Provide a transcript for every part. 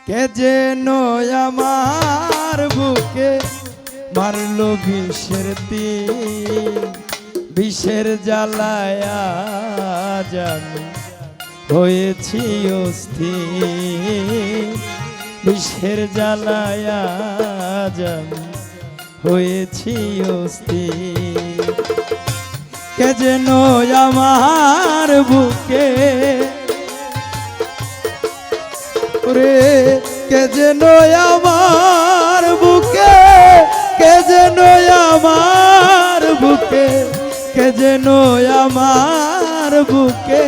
কে যেন আমার বুকে মারলো বিষের তীর, বিষের জ্বালায় আজ আমি হয়েছি অস্থির, বিষের জ্বালায় আজ আমি হয়েছি অস্থির। কে যেন আমার বুকে রে, কে যেন আমার বুকে, কে যেন আমার বুকে, কে যেন আমার বুকে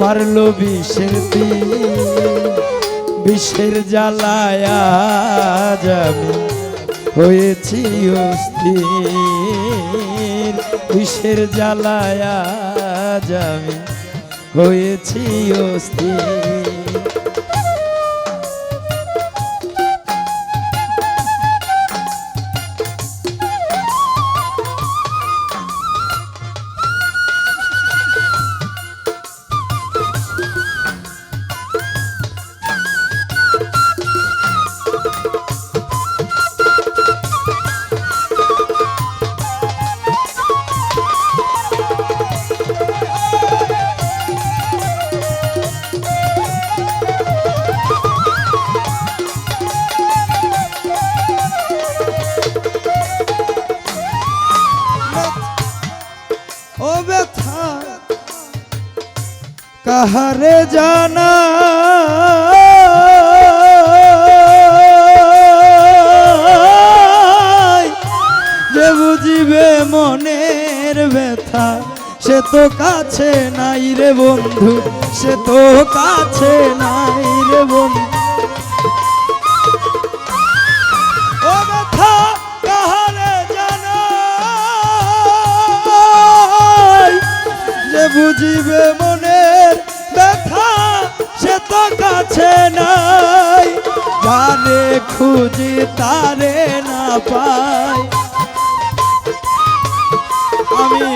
মারলো বিষের তীর, বিষের জ্বালায় আজ আমি হয়েছি অস্থির, বিষের জ্বালায় আজ আমি হয়েছি অস্থির। ও ব্যথা কাহারে জানা, যে বুঝিবে মনের ব্যথা সে তো কাছে নাই রে বন্ধু, সে তো কাছে নাই রে বন্ধু। ও ব্যথা কাহারে জানা, যে বুঝিবে মনের ব্যথা সে তো কাছে নাই, যারে খুঁজি তারে না পাই, আমি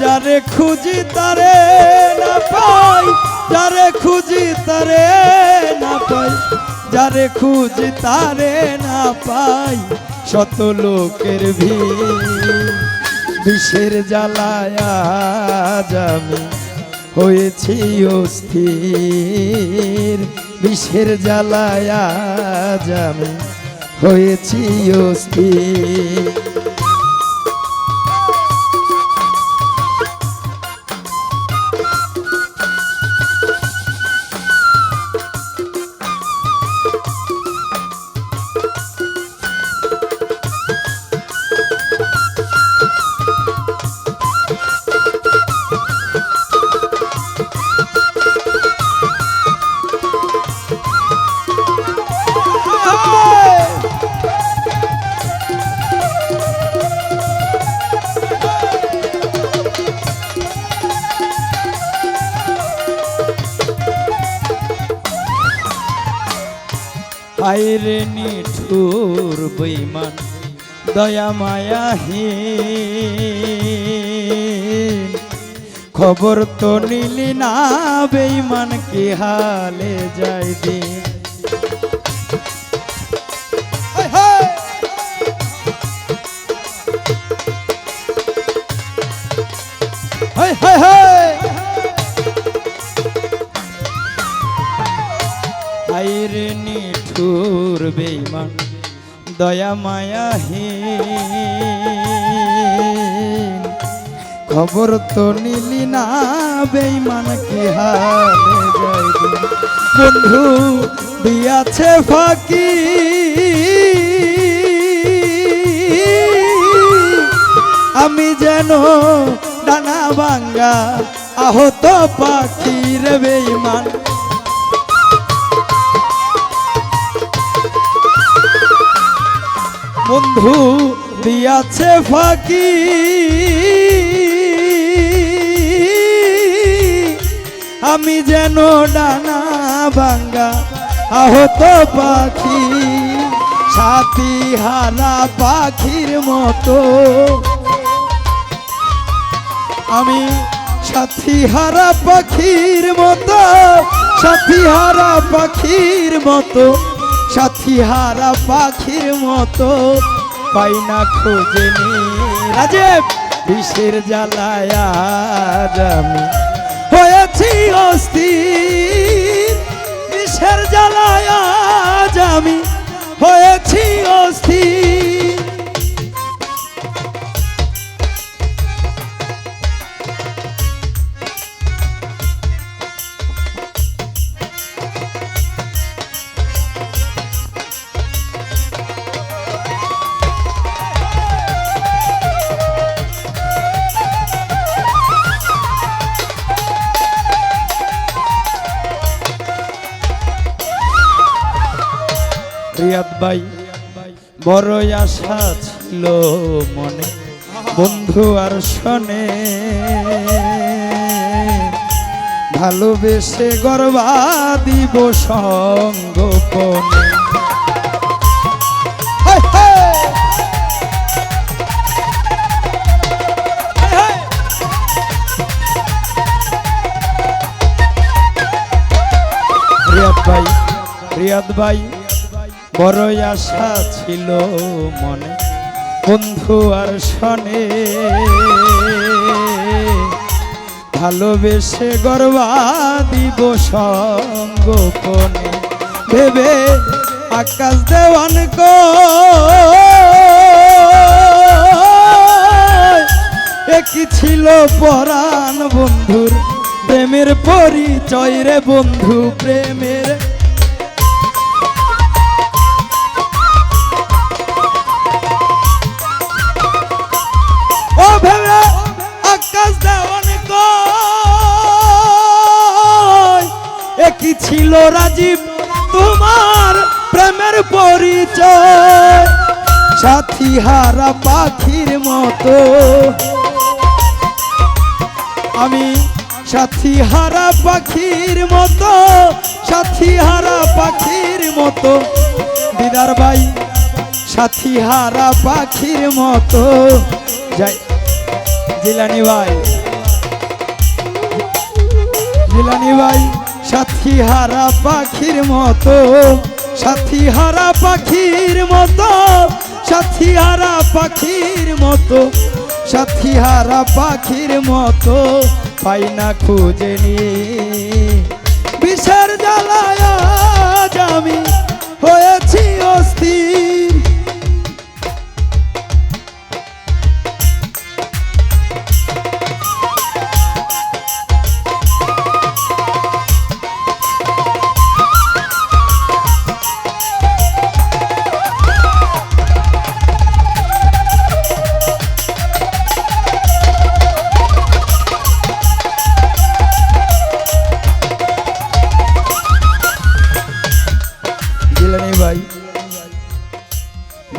যারে খুঁজি তারে না পাই, যারে খুঁজি তারে না পাই, যারে খুঁজি তারে না পাই, শত লোকের ভিড়, বিষের জ্বালায় আজ আমি হয়েছি অস্থির, বিষের জ্বালায় আজ আমি হয়েছি অস্থির। আইরে নিঠুর বেঈমান দয়া মায়াহীন, খবর তো নিলি না বেঈমান কি হালে যায় দিন। হায় হায় হায় আইরে নিঠুর বেঈমান দয়া মায়াহীন, খবর তো নিলি না বেঈমান কি হালে যায় দিন। বন্ধু দিয়াছে ফাঁকি, আমি যেন ডানা ভাঙ্গা আহত পাখি রে বেঈমান। বন্ধু দিয়াছে ফাঁকি, আমি যেন ডানা ভাঙ্গা আহত পাখি, সাথী হারা পাখির মতো আমি, সাথী হারা পাখির মতো, সাথী হারা পাখির মতো সাথী হারা পাখির মতো পাই না খুঁজে নি রাজীব বিষের জ্বালায় আজ আমি হয়েছি অস্থির বিষের জ্বালায় আজ আমি হয়েছি অস্থির রিয়াদ ভাই বড় আশা ছিল মনে বন্ধু আর শোনে ভালোবেসে গর্বা দিব সঙ্গোপনে রিয়াদ ভাই বড় আশা ছিল মনে বন্ধু আর শোনে ভালোবেসে গর্বা দিব সঙ্গোপনে ভেবে আকাশ দেওয়ান একই ছিল পরাণ বন্ধুর প্রেমের পরিচয় রে বন্ধু প্রেমের আকাশ দেওয়ান একই ছিল রাজীব তোমার প্রেমের পরিচয় সাথী হারা পাখির মতো আমি সাথী হারা পাখির মতো সাথী হারা পাখির মতো দিদার ভাই সাথী হারা পাখির মতো যাই জিলানি ভাই সাথী হারা পাখির মতো সাথী হারা পাখির মতো সাথী হারা পাখির মতো সাথী হারা পাখির মতো পাই না খুঁজে নি বিষের জ্বালায় আজ আমি হয়েছি অস্থির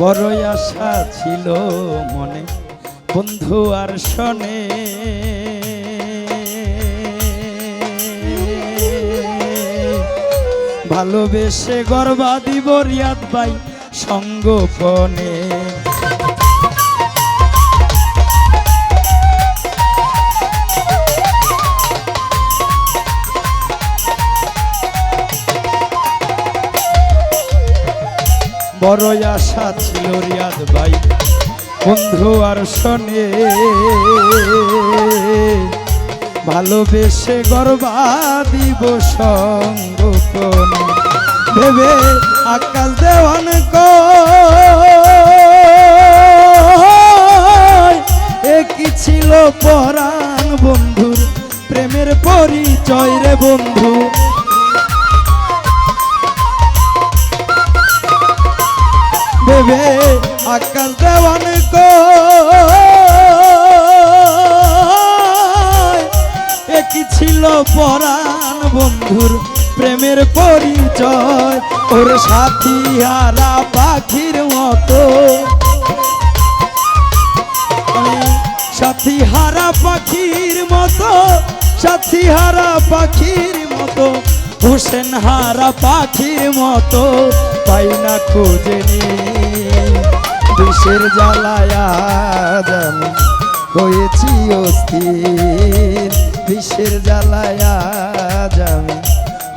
বড় আশা ছিল মনে বন্ধু আর শোনে ভালোবেসে গর্বা দিব রিয়াদ ভাই সঙ্গোপনে বড় আশা ছিল রিয়াদ ভাই বন্ধু আর শোনে ভালোবেসে গর্বা দিব সঙ্গোপনে ভেবে আকাশ দেওয়ান একই ছিল পরাণ বন্ধুর প্রেমের পরিচয় রে বন্ধু ভেবে আকাশ দেওয়ান একই ছিল পরাণ বন্ধুর প্রেমের পরিচয় ওর সাথী হারা পাখির মতো সাথী হারা পাখির মতো সাথী হারা পাখির মতো হোসেন হারা পাখির মতো পাই না খুঁজে নি বিষের জ্বালায় আজ আমি হয়েছি অস্থির বিষের জ্বালায় আজ আমি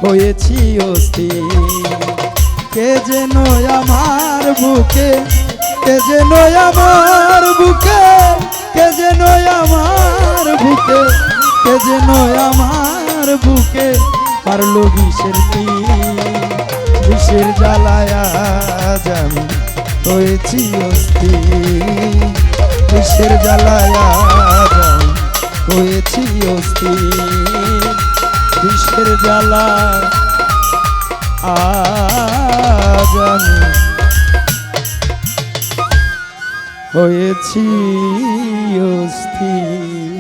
হয়েছি অস্থির কে যেন আমার বুকে, কে যেন আমার বুকে, কে যেন আমার বুকে, কে যেন আমার বুকে পারলো বিষের তীর, বিষের জ্বালায় আজ আমি হয়েছি অস্থির, বিষের জ্বালায় আজ আমি হয়েছি অস্থির, বিষের জ্বালা আজ আমি হয়েছি অস্থির।